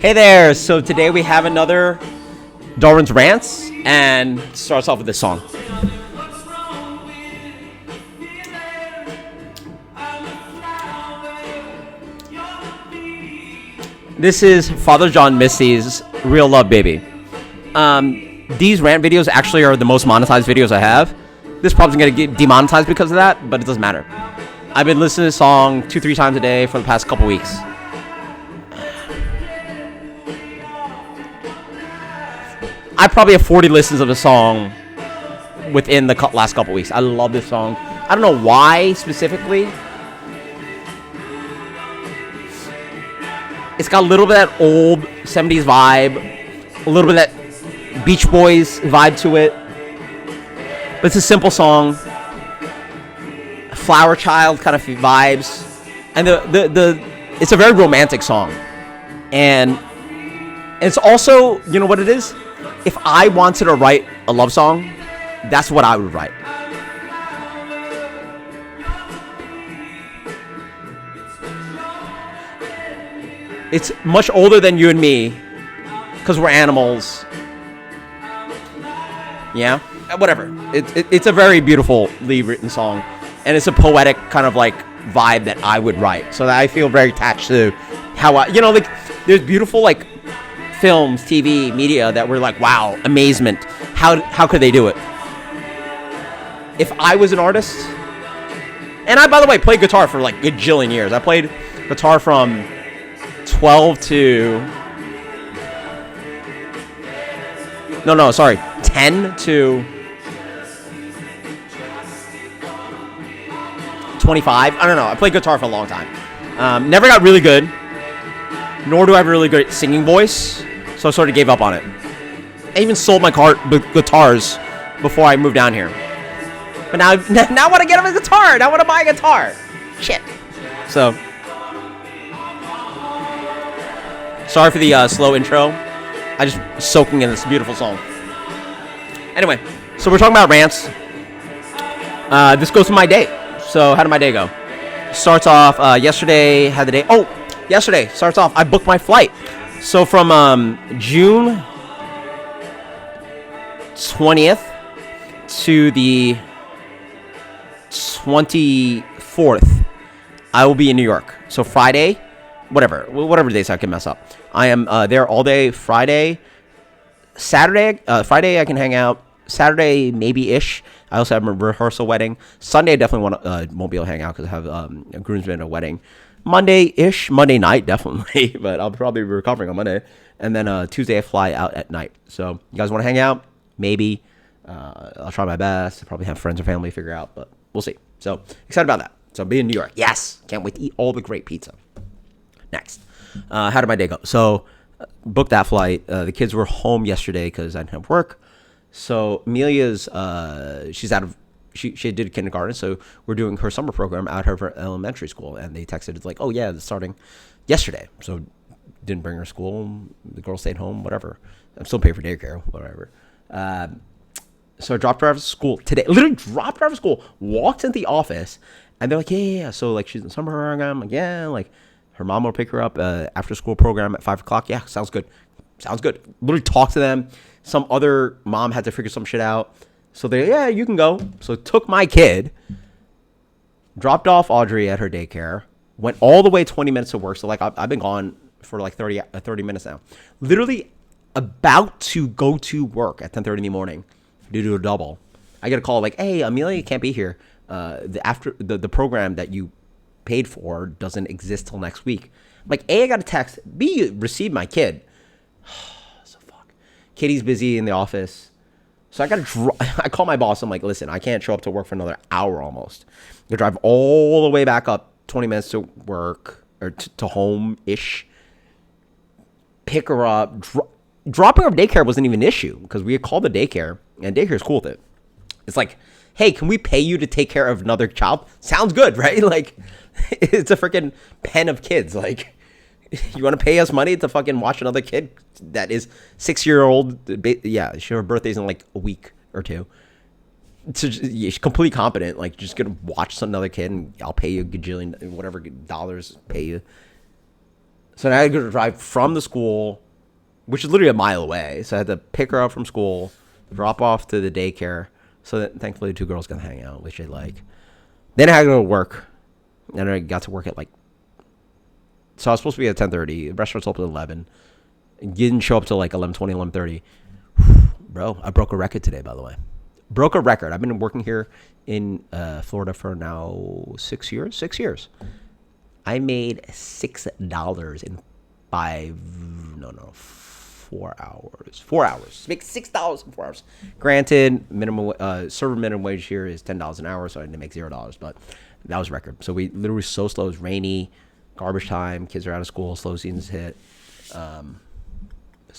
Hey there! So today we have another Darwin's Rants, and it starts off with this song. This is Father John Misty's Real Love Baby. These rant videos actually are the most monetized videos I have. This probably going to get demonetized because of that, but it doesn't matter. I've been listening to this song 2-3 times a day for the past couple weeks. I probably have 40 listens of the song within the last couple weeks. I love this song. I don't know why specifically. It's got a little bit of that old 70s vibe, a little bit of that Beach Boys vibe to it. But it's a simple song. Flower Child kind of vibes. And it's a very romantic song. And it's also, you know what it is? If I wanted to write a love song, that's what I would write. It's much older than you and me, because we're animals. Yeah? Whatever. It's a very beautifully written song, and it's a poetic kind of like vibe that I would write. So that I feel very attached to how like, there's beautiful like films, TV, media that were like, wow, amazement. How could they do it? If I was an artist, and I, by the way, played guitar for like a gajillion years. I played guitar from 12 to 10 to 25. I don't know. I played guitar for a long time. Never got really good, nor do I have a really good singing voice, so I sort of gave up on it. I even sold my guitars before I moved down here. But now I want to get a guitar. Now I want to buy a guitar. Shit. So, sorry for the slow intro. I just soaking in this beautiful song. Anyway, so we're talking about rants. This goes to my day. So how did my day go? Starts off yesterday. Had the day. Oh, yesterday starts off. I booked my flight. So from June 20th to the 24th, I will be in New York. So Friday, whatever days I can mess up. I am there all day Friday. Saturday, Friday I can hang out. Saturday maybe-ish. I also have a rehearsal wedding. Sunday I definitely won't be able to hang out because I have a groomsmen at a wedding. Monday-ish, Monday night definitely, but I'll probably be recovering on Monday. And then Tuesday I fly out at night. So you guys want to hang out? Maybe. I'll try my best. I'll probably have friends or family figure out, but we'll see. So excited about that. So be in New York. Yes. Can't wait to eat all the great pizza. Next. How did my day go? So booked that flight. The kids were home yesterday because I didn't have work. So Amelia's, she's out of, she did kindergarten, so we're doing her summer program out of her elementary school, and they texted, it's like, oh yeah, it's starting yesterday, so didn't bring her to school, the girl stayed home, whatever. I'm still paying for daycare, whatever. So I dropped her off at school today, literally dropped her off at school, walked into the office, and they're like, yeah, so like she's in the summer program, like yeah, like her mom will pick her up after school program at 5 o'clock, yeah, sounds good, literally talk to them. Some other mom had to figure some shit out. So yeah, you can go. So took my kid, dropped off Audrey at her daycare, went all the way 20 minutes to work. So like I've been gone for like 30 minutes now. Literally about to go to work at 10:30 in the morning due to a double. I get a call like, hey, Amelia can't be here. The program that you paid for doesn't exist till next week. I'm like, A, I got a text. B, received my kid. Kitty's busy in the office. So I call my boss. I'm like, listen, I can't show up to work for another hour almost. I drive all the way back up 20 minutes to work or to home-ish. Pick her up. Dropping her daycare wasn't even an issue because we had called the daycare and daycare's cool with it. It's like, hey, can we pay you to take care of another child? Sounds good, right? Like, it's a freaking pen of kids. Like, you want to pay us money to fucking watch another kid that is 6-year-old? Yeah, her birthday's in like a week or two. So she's completely competent. Like, just gonna watch another kid, and I'll pay you a gajillion, whatever dollars, pay you. So now I had to drive from the school, which is literally a mile away. So I had to pick her up from school, drop off to the daycare. So that thankfully 2 girls can hang out, which they like. Then I had to go to work. And I got to work at like, so I was supposed to be at 10:30. The restaurant's open at 11. Didn't show up till like 11:20, 11:30. Bro, I broke a record today, by the way. Broke a record. I've been working here in Florida for now 6 years. 6 years. I made $6 in 4 hours. 4 hours. Make $6 in 4 hours. Granted, minimum server minimum wage here is $10 an hour, so I didn't make $0. But that was a record. So we literally so slow. It was rainy, garbage time. Kids are out of school. Slow seasons hit. So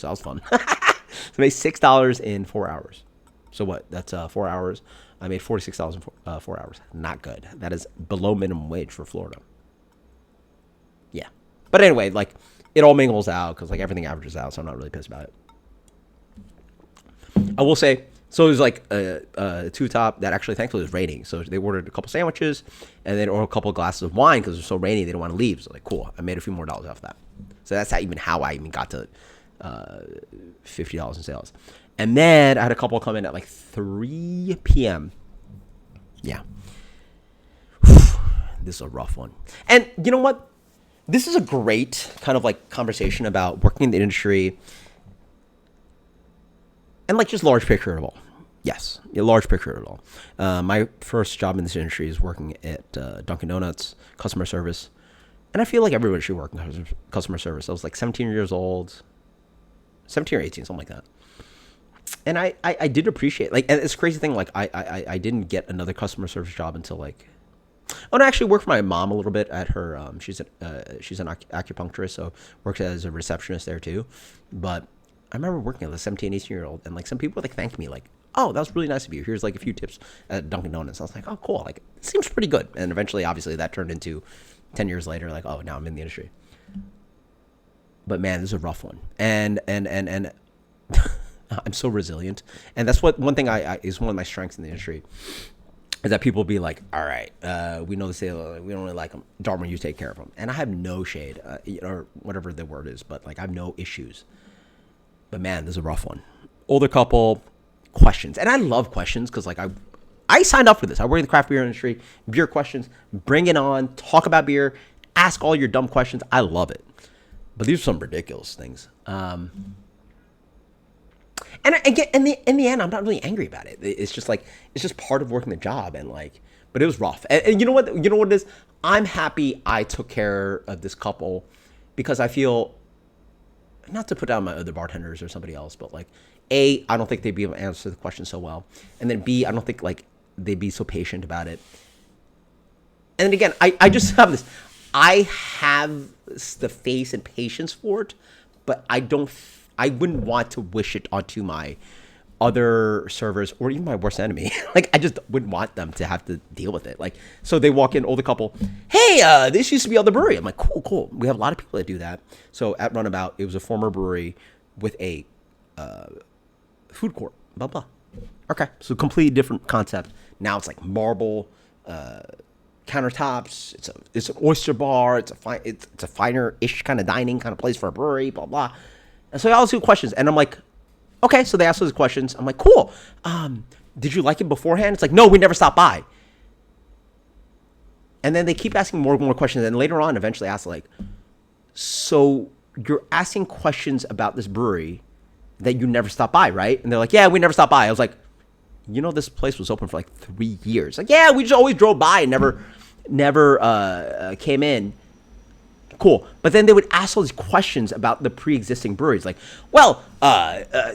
that was fun. So I made $6 in 4 hours. So what? That's 4 hours. I made $46 in 4 hours. Not good. That is below minimum wage for Florida. Yeah. But anyway, like, it all mingles out because, like, everything averages out, so I'm not really pissed about it. I will say, so it was like a two-top that actually thankfully was raining. So they ordered a couple sandwiches and then ordered a couple of glasses of wine because it was so rainy they didn't want to leave. So like, cool. I made a few more dollars off that. So that's how I even got to $50 in sales. And then I had a couple come in at like 3 p.m. Yeah. This is a rough one. And you know what? This is a great kind of like conversation about working in the industry and like just large picture of it all. Yes, a large picture of it all. My first job in this industry is working at Dunkin' Donuts, customer service. And I feel like everybody should work in customer service. I was like 17 years old, 17 or 18, something like that. And I did appreciate, like, and it's a crazy thing, like, I didn't get another customer service job until, like, and I actually worked for my mom a little bit at her, she's an acupuncturist, so worked as a receptionist there, too. But I remember working as a 17, 18-year-old, and, like, some people, like, thanked me, like, oh, that was really nice of you. Here's, like, a few tips at Dunkin' Donuts. I was like, oh, cool. Like, it seems pretty good. And eventually, obviously, that turned into 10 years later, like, oh, now I'm in the industry. But, man, this is a rough one. And I'm so resilient. And that's what one thing is one of my strengths in the industry is that people be like, all right, we know the sale, we don't really like them. Darwin, you take care of them. And I have no shade, or whatever the word is, but like I have no issues. But man, this is a rough one. Older couple, questions. And I love questions because like I signed up for this. I work in the craft beer industry, beer questions, bring it on, talk about beer, ask all your dumb questions. I love it. But these are some ridiculous things. And again, in the end, I'm not really angry about it. It's just like, it's just part of working the job. And like, but it was rough. And you know what it is? I'm happy I took care of this couple because I feel, not to put down my other bartenders or somebody else, but like, A, I don't think they'd be able to answer the question so well. And then B, I don't think like they'd be so patient about it. And then again, I just have this, I have the face and patience for it, but I wouldn't want to wish it onto my other servers or even my worst enemy. Like, I just wouldn't want them to have to deal with it. Like, so they walk in, older couple, hey, this used to be on the brewery. I'm like, cool. We have a lot of people that do that. So at Runabout, it was a former brewery with a food court, blah, blah. Okay, so completely different concept. Now it's like marble countertops. It's an oyster bar. It's a finer-ish kind of dining kind of place for a brewery, blah, blah. And so they all ask questions, and I'm like, okay, so they ask those questions. I'm like, cool. Did you like it beforehand? It's like, no, we never stopped by. And then they keep asking more and more questions, and later on, eventually ask like, so you're asking questions about this brewery that you never stopped by, right? And they're like, yeah, we never stopped by. I was like, you know, this place was open for like 3 years. Like, yeah, we just always drove by and never came in. Cool. But then they would ask all these questions about the pre-existing breweries. Like, well, how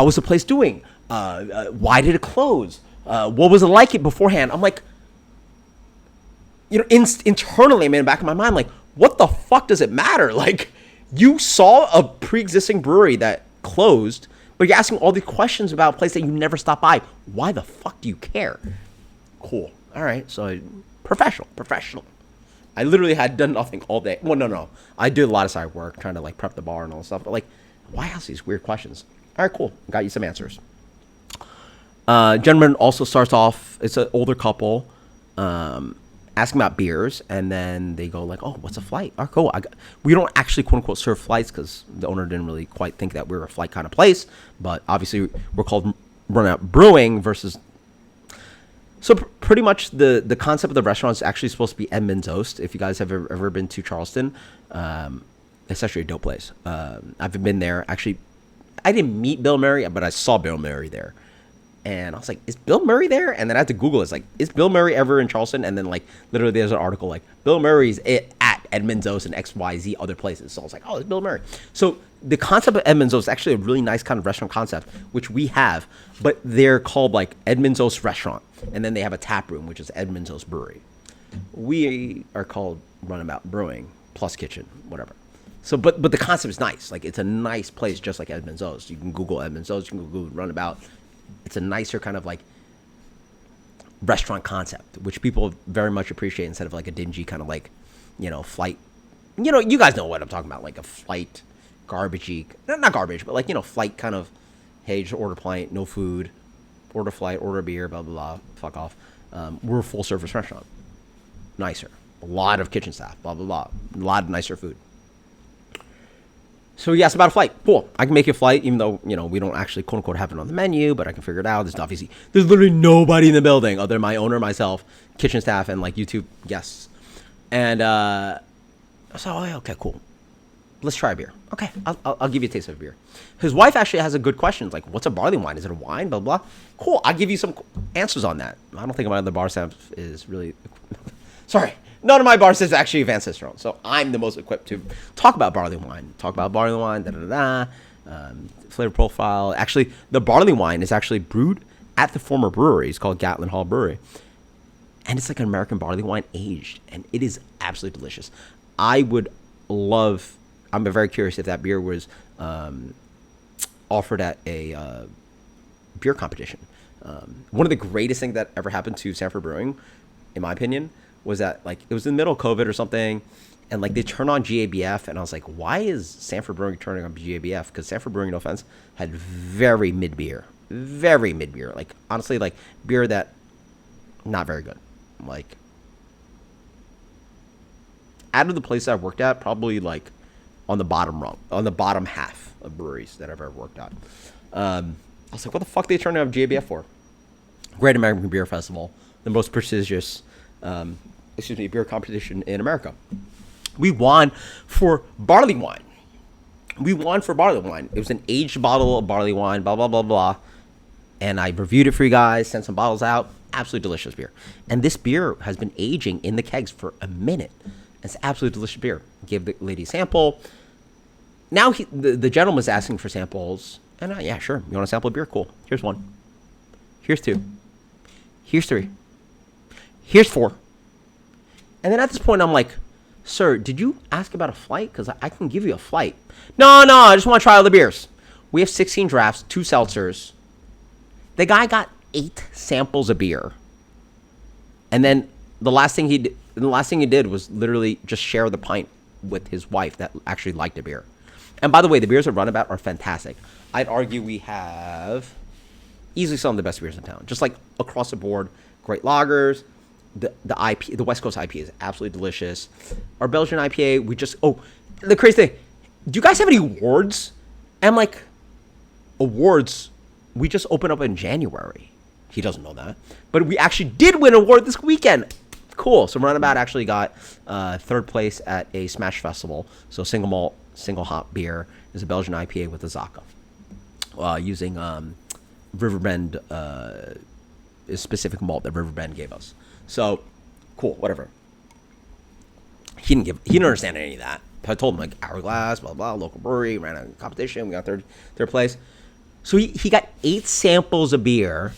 was the place doing? Why did it close? What was it like it beforehand? I'm like, you know, internally, I mean, in the back of my mind, like, what the fuck does it matter? Like, you saw a pre-existing brewery that closed, but you're asking all these questions about a place that you never stopped by. Why the fuck do you care? Cool. All right. So professional. I literally had done nothing all day. Well, no. I did a lot of side work trying to like prep the bar and all this stuff. But like, why ask these weird questions? All right, cool. Got you some answers. Gentleman also starts off, it's an older couple. asking about beers, and then they go like, "Oh, what's a flight?" Oh, cool. We don't actually quote unquote serve flights because the owner didn't really quite think that we were a flight kind of place. But obviously, we're called Run Out Brewing versus. So pretty much the concept of the restaurant is actually supposed to be Edmund's Oast. If you guys have ever been to Charleston, it's actually a dope place. I've been there. Actually, I didn't meet Bill Murray, but I saw Bill Murray there. And I was like, is Bill Murray there? And then I had to Google it. It's like, is Bill Murray ever in Charleston? And then like literally there's an article like Bill Murray's at Edmund's Oast and XYZ other places. So I was like, oh, it's Bill Murray. So the concept of Edmund's Oast is actually a really nice kind of restaurant concept, which we have, but they're called like Edmund's Oast Restaurant. And then they have a tap room, which is Edmund's Oast Brewery. We are called Runabout Brewing plus kitchen, whatever. So, but the concept is nice. Like it's a nice place, just like Edmund's Oast. You can Google Edmund's Oast, you can Google Runabout. It's a nicer kind of like restaurant concept, which people very much appreciate instead of like a dingy kind of like, flight. You guys know what I'm talking about, like a flight, garbagey, not garbage, but like, flight kind of, hey, just order pint, no food, order flight, order beer, blah, blah, blah, fuck off. We're a full service restaurant. Nicer. A lot of kitchen staff, blah, blah, blah. A lot of nicer food. So he asked about a flight. Cool. I can make you a flight, even though, we don't actually quote unquote have it on the menu, but I can figure it out. There's literally nobody in the building other than my owner, myself, kitchen staff, and like YouTube guests. And so, okay, cool. Let's try a beer. Okay, I'll give you a taste of a beer. His wife actually has a good question. Like, what's a barley wine? Is it a wine? Blah, blah. Cool. I'll give you some answers on that. I don't think my other bar staff is really... Sorry. None of my bar staff is actually advanced testosterone. So I'm the most equipped to talk about barley wine. Flavor profile. Actually, the barley wine is actually brewed at the former brewery. It's called Gatlin Hall Brewery. And it's like an American barley wine aged. And it is absolutely delicious. I'm very curious if that beer was offered at a beer competition. One of the greatest things that ever happened to Sanford Brewing, in my opinion, was that like it was in the middle of COVID or something, and like they turned on GABF, and I was like, why is Sanford Brewing turning on GABF? Because Sanford Brewing, no offense, had very mid beer, like honestly, like beer that not very good. Like out of the places I've worked at, probably like on the bottom rung, on the bottom half of breweries that I've ever worked at. I was like, what the fuck are they turning on GABF for? Great American Beer Festival, the most prestigious beer competition in America. We won for barley wine. It was an aged bottle of barley wine, blah, blah, blah, blah. And I reviewed it for you guys, sent some bottles out. Absolutely delicious beer. And this beer has been aging in the kegs for a minute. It's absolutely delicious beer. Gave the lady a sample. Now the gentleman was asking for samples. And yeah, sure. You want a sample of beer? Cool. Here's one. Here's two. Here's three. Here's four. And then at this point, I'm like, sir, did you ask about a flight? Because I can give you a flight. No, I just want to try all the beers. We have 16 drafts, 2 seltzers. The guy got 8 samples of beer. And then the last thing he did was literally just share the pint with his wife that actually liked the beer. And by the way, the beers at Runabout are fantastic. I'd argue we have easily some of the best beers in town. Just like across the board, great lagers. The West Coast IPA is absolutely delicious. Our Belgian IPA, the crazy thing, do you guys have any awards? And I'm like, awards, we just opened up in January. He doesn't know that. But we actually did win an award this weekend. Cool. So Runabout actually got 3rd place at a Smash Festival. So single malt, single hop beer is a Belgian IPA with a Zaka. Using Riverbend, a specific malt that Riverbend gave us. So, cool, whatever. He didn't understand any of that. I told him, like, Hourglass, blah, blah, local brewery, ran a competition, we got third place. So he got 8 samples of beer,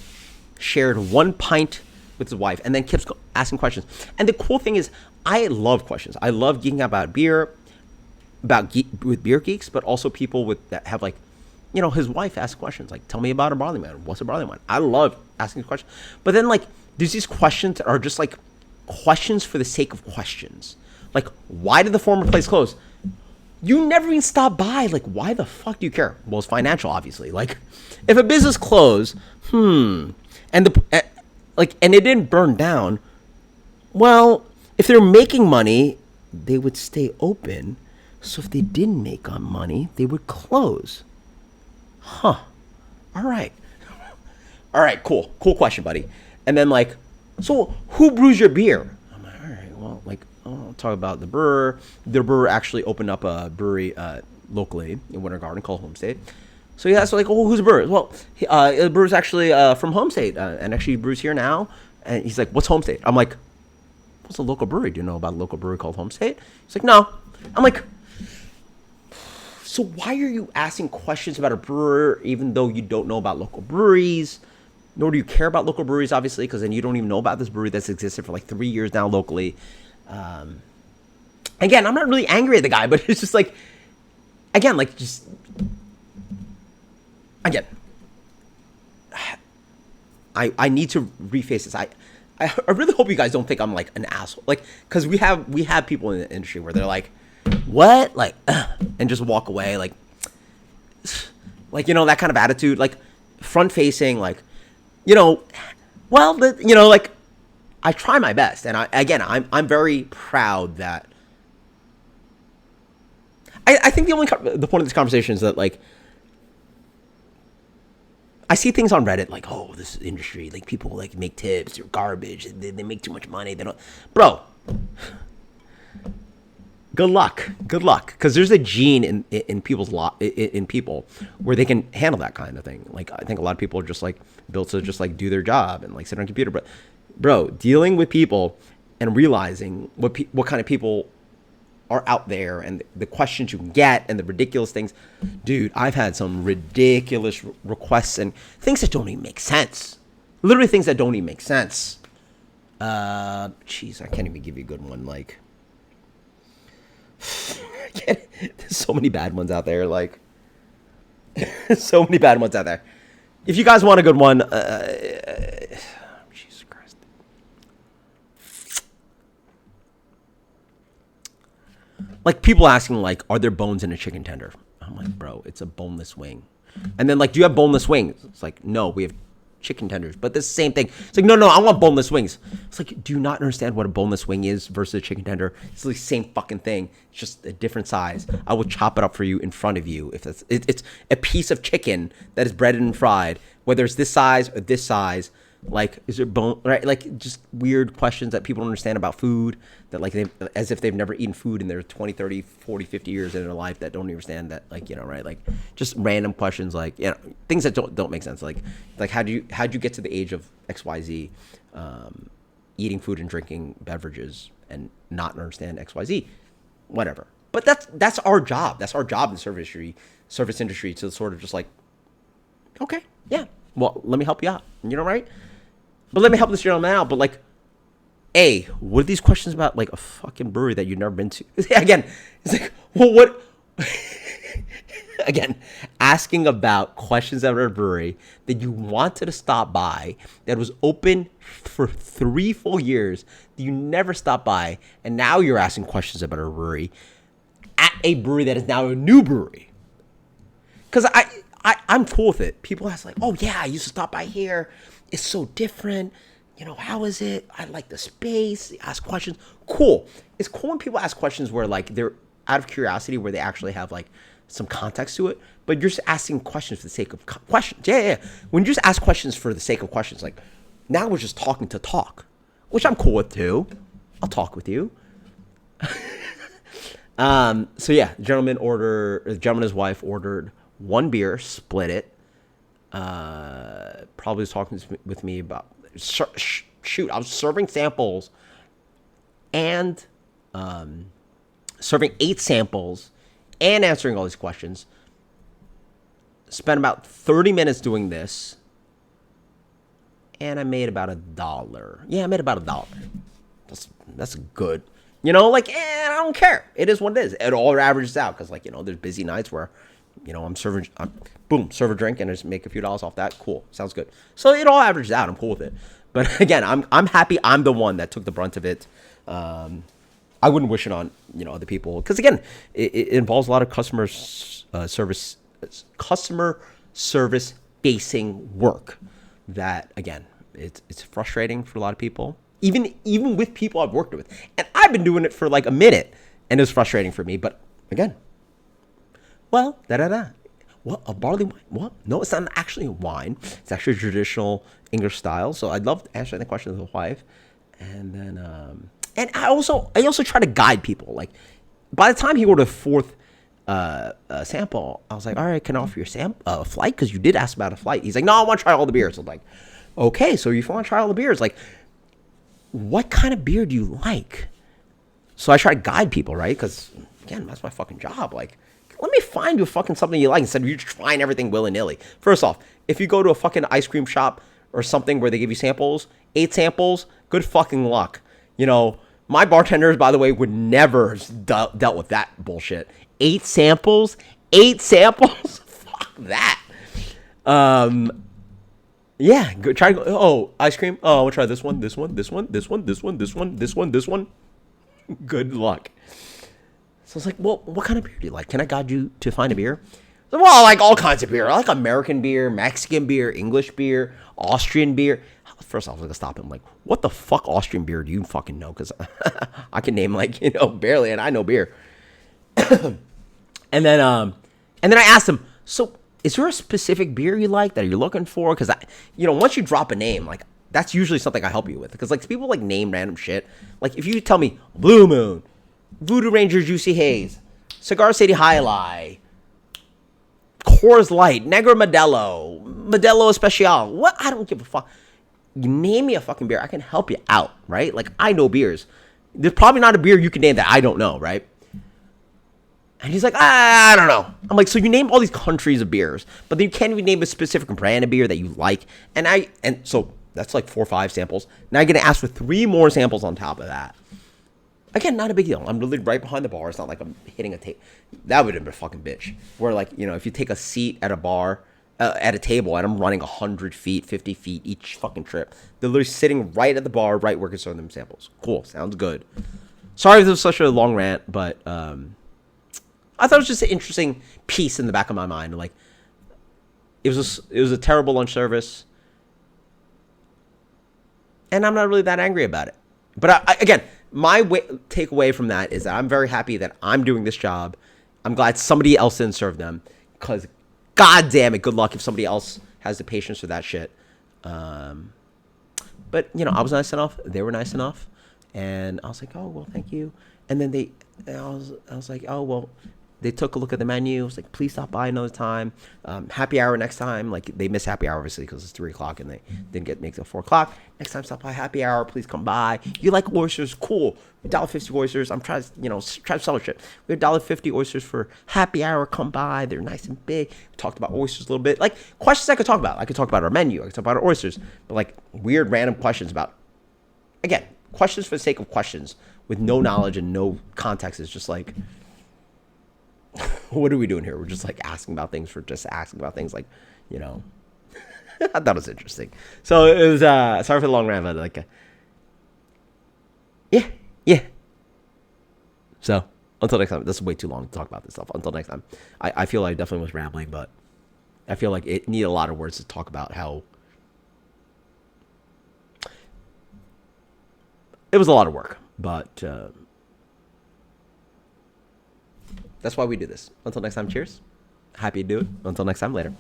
shared 1 pint with his wife, and then kept asking questions. And the cool thing is, I love questions. I love geeking about beer, with beer geeks, but also people that have, like, his wife asks questions, like, tell me about a barley wine. What's a barley wine? I love asking questions. But then, like, there's these questions that are just like questions for the sake of questions. Like, why did the former place close? You never even stop by. Like, why the fuck do you care? Well, it's financial, obviously. Like, if a business closed, and it didn't burn down, well, If they're making money, they would stay open. So if they didn't make money, they would close. Huh. All right. All right, cool. Cool question, buddy. And then like, so who brews your beer? I'm like, all right, well, like, I'll talk about the brewer. The brewer actually opened up a brewery locally in Winter Garden called Homestay. So he asked like, oh, who's the brewer? Well, the brewer's actually from Homestay and actually brews here now. And he's like, what's Homestay? I'm like, what's a local brewery? Do you know about a local brewery called Homestay? He's like, no. I'm like, so why are you asking questions about a brewer even though you don't know about local breweries? Nor do you care about local breweries, obviously, because then you don't even know about this brewery that's existed for like 3 years now locally. Again, I'm not really angry at the guy, but it's just like, again, like just, again, I need to reface this. I really hope you guys don't think I'm like an asshole, like, because we have people in the industry where they're like, what, like, and just walk away, like you know, that kind of attitude, like front facing, like, you know, well, you know, like I try my best, and I'm very proud that I think the point of this conversation is that like I see things on Reddit like, oh, this industry, like people like make tips, they're garbage, they make too much money, they don't, bro. Good luck, because there's a gene in people's in people where they can handle that kind of thing. Like I think a lot of people are just like built to just like do their job and like sit on a computer. But bro, dealing with people and realizing what kind of people are out there and the questions you can get and the ridiculous things, dude. I've had some ridiculous requests and things that don't even make sense. Literally things that don't even make sense. Jeez, I can't even give you a good one. Like. There's so many bad ones out there, like so many bad ones out there. If you guys want a good one, Jesus Christ, like people asking like, are there bones in a chicken tender? I'm like, bro, it's a boneless wing. And then like, do you have boneless wings? It's like, no, we have chicken tenders, but the same thing. It's like, no, I want boneless wings. It's like, do you not understand what a boneless wing is versus a chicken tender? It's the same fucking thing. It's just a different size. I will chop it up for you in front of you. If it's a piece of chicken that is breaded and fried, whether it's this size or this size, like, is there bone, right? Like just weird questions that people don't understand about food, that like as if they've never eaten food in their 20, 30, 40, 50 years in their life, that don't understand that, like, you know, right? Like just random questions, like, you know, things that don't make sense. Like how'd you get to the age of XYZ, eating food and drinking beverages and not understand XYZ, whatever. But that's our job. That's our job in the service industry to sort of just like, okay, yeah, well, let me help you out. You know, right? But let me help this gentleman out. But like, A, what are these questions about like a fucking brewery that you've never been to? Again, it's like, well, what? Again, asking about questions about a brewery that you wanted to stop by, that was open for 3 full years, that you never stopped by, and now you're asking questions about a brewery at a brewery that is now a new brewery. Because I'm cool with it. People ask like, oh yeah, I used to stop by here. It's so different. You know, how is it? I like the space. They ask questions. Cool. It's cool when people ask questions where like they're out of curiosity, where they actually have like some context to it. But you're just asking questions for the sake of questions. Yeah. When you just ask questions for the sake of questions, like now we're just talking to talk, which I'm cool with too. I'll talk with you. So yeah, the gentleman and his wife ordered 1 beer, split it. Probably was talking with me about, shoot, I was serving samples and serving 8 samples and answering all these questions. Spent about 30 minutes doing this, and I made about $1. Yeah, I made about $1. That's good. You know, like, I don't care. It is what it is. It all averages out because, like, you know, there's busy nights where, you know, serve a drink and just make a few dollars off that. Cool. Sounds good. So it all averages out. I'm cool with it. But again, I'm happy I'm the one that took the brunt of it. I wouldn't wish it on, you know, other people. Because again, it involves a lot of customer service facing work that, again, it's frustrating for a lot of people. even with people I've worked with. And I've been doing it for like a minute, and it's frustrating for me. But again, well, What, a barley wine? What? No, it's not actually a wine. It's actually a traditional English style. So I'd love to answer that question to the wife. And then, and I also try to guide people. Like, by the time he ordered a fourth sample, I was like, all right, can I offer you a flight? Because you did ask about a flight. He's like, no, I want to try all the beers. I'm like, okay, so you want to try all the beers. Like, what kind of beer do you like? So I try to guide people, right? Because, again, that's my fucking job. Like, let me find you fucking something you like instead of you trying everything willy-nilly. First off, if you go to a fucking ice cream shop or something where they give you samples, 8 samples, good fucking luck. You know, my bartenders, by the way, would never dealt with that bullshit. 8 samples? 8 samples? Fuck that. Yeah, go try. Oh, ice cream. Oh, we'll try this one, this one, this one, this one, this one, this one, this one, this one. Good luck. So I was like, well, what kind of beer do you like? Can I guide you to find a beer? Well, I like all kinds of beer. I like American beer, Mexican beer, English beer, Austrian beer. First off, I was going to stop him. Like, what the fuck Austrian beer do you fucking know? Because I can name, like, barely, and I know beer. and then I asked him, so is there a specific beer you like that you're looking for? Because, once you drop a name, like, that's usually something I help you with. Because, like, people, like, name random shit. Like, if you tell me Blue Moon, Voodoo Ranger Juicy Haze, Cigar City High Life, Coors Light, Negro Modelo Especial. What? I don't give a fuck. You name me a fucking beer, I can help you out, right? Like, I know beers. There's probably not a beer you can name that I don't know, right? And he's like, I don't know. I'm like, so you name all these countries of beers, but then you can't even name a specific brand of beer that you like. And so that's like 4 or 5 samples. Now you're going to ask for 3 more samples on top of that. Again, not a big deal. I'm literally right behind the bar. It's not like I'm hitting a table. That would have been a fucking bitch. Where, like, if you take a seat at a bar, at a table, and I'm running 100 feet, 50 feet each fucking trip. They're literally sitting right at the bar, right where I can serve them samples. Cool. Sounds good. Sorry if this was such a long rant, but I thought it was just an interesting piece in the back of my mind. Like, it was a terrible lunch service. And I'm not really that angry about it. But again, my takeaway from that is that I'm very happy that I'm doing this job. I'm glad somebody else didn't serve them, because god damn it, good luck if somebody else has the patience for that shit. But I was nice enough. They were nice enough, and I was like, oh well, thank you. And then I was like, oh well. They took a look at the menu. It was like, please stop by another time. Happy hour next time. Like, they missed happy hour, obviously, because it's 3 o'clock and they didn't make it till 4 o'clock. Next time, stop by happy hour. Please come by. You like oysters? Cool. $1.50 oysters. I'm trying to, try to sell shit. We have $1.50 oysters for happy hour. Come by. They're nice and big. We talked about oysters a little bit. Like, questions I could talk about. I could talk about our menu. I could talk about our oysters. But, like, weird, random questions about, again, questions for the sake of questions with no knowledge and no context is just like, what are we doing here? We're just like asking about things for just asking about things, like, I thought it was interesting. So it was, sorry for the long rant, but like, yeah. So until next time, this is way too long to talk about this stuff. Until next time, I feel like I definitely was rambling, but I feel like it needed a lot of words to talk about how it was a lot of work, but, that's why we do this. Until next time, cheers. Happy to do it. Until next time, later.